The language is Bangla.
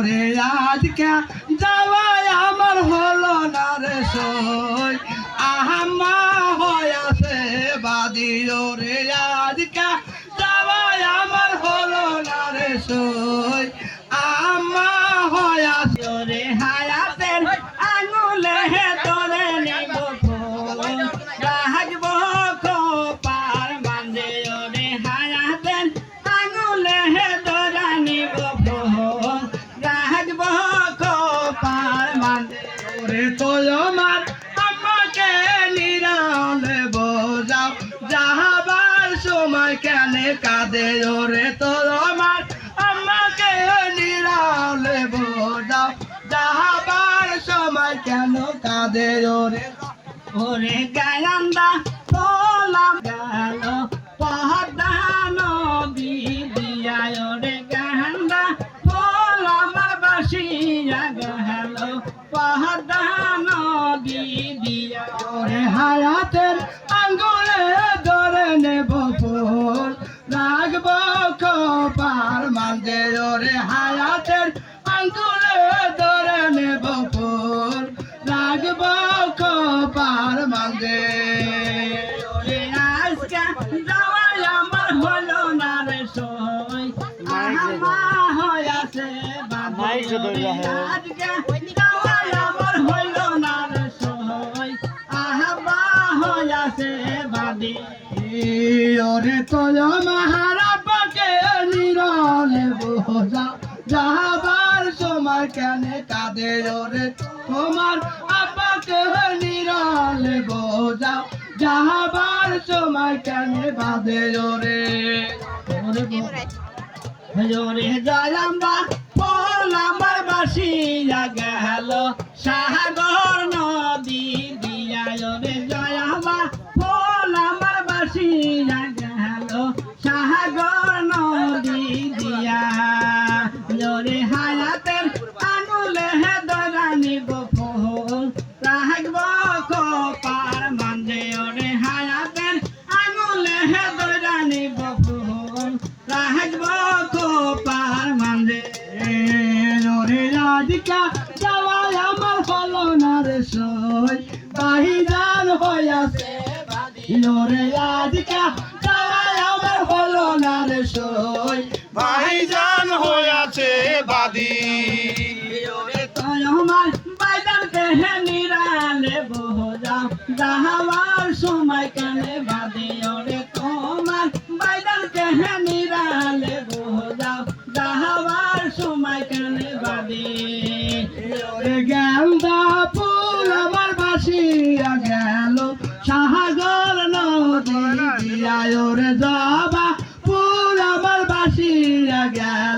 রে আজকে যাওয়াই আমার হলো না রে সই আহাম্মা হয়াছে বাদিও রে আজকে যাওয়াই আমার হলো না রে সই আম্মা হয়াছে রে হায়াতের আঙুলে তোরে নিব রাখব পার বান্ধে রে হায়াতের আঙুলে তোরা নিব রাখব পার বান্ধে রে তোর আমার আমাকে নিরালে বোঝাও যাহাবার সময় কেন কাঁদে রে তোর আমার আমাকে নিরালে বোঝাও যাহাবার সময় কেন কাঁদে রে ওরে গায়ন্দা তোলাম গেল পহদানো বিদিয়ায় রে গায়ন্দা তোলাম বাসিয়া গেল পহদানো বিদিয়া রে হায়াতের আঙ্গুলে ধরে নেব ফুল রাখব কপাল মাঝে রে হায়াতের আঙ্গুলে ধরে নেব ফুল রাখব কপাল মাঝে আজকে যাওয়াই আমার হলো না রে সই আহমা হয়াছে আজকে যাওয়াই আমার হলো না রে সই আহমা হয়াছে বাদি ওরে তোর মহারাবাকে নিরলে বোঝা যাহাবার সময় কেন কাঁদে ওরে তোমার আব্বাকে নিরলে বোঝা যাহাবার সময় কেন বাঁধে ওরে ওরে জয়াম্বা পোলাম্বার বাসিয়া গেল সাগর নদী দিয়া ওরে জয়াম্বা পোলাম্বার বাসিয়া গেল সাগর নদী দিয়া ওরে হায়াতের আঙুলে ধরা নিব ফুল রাখব কপাল মাঝে ওরে হায়াতের আঙুলে ধরা নিব ফুল রাখব কপাল মাঝে ওরে আজকে যাওয়াই আমার হলো না রে সই বাহিজান হইয়াছে ওরে আজকে যাওয়াই আমার হলো না রে সই ভাইজান হইয়াছে বাদী আমার বাইদানকে নিরালে বোঝা যাহাবার সময় কানে বাদে ওরে তোমার বাইদানকে নিরালে বোঝা যাহাবার সময় কানে বাদে ওরে গেন্দা ফুল আমার বাসিয়া গেল সাগর নদী দিয়া ওরে জবা ফুল আমার বাসিয়া গেল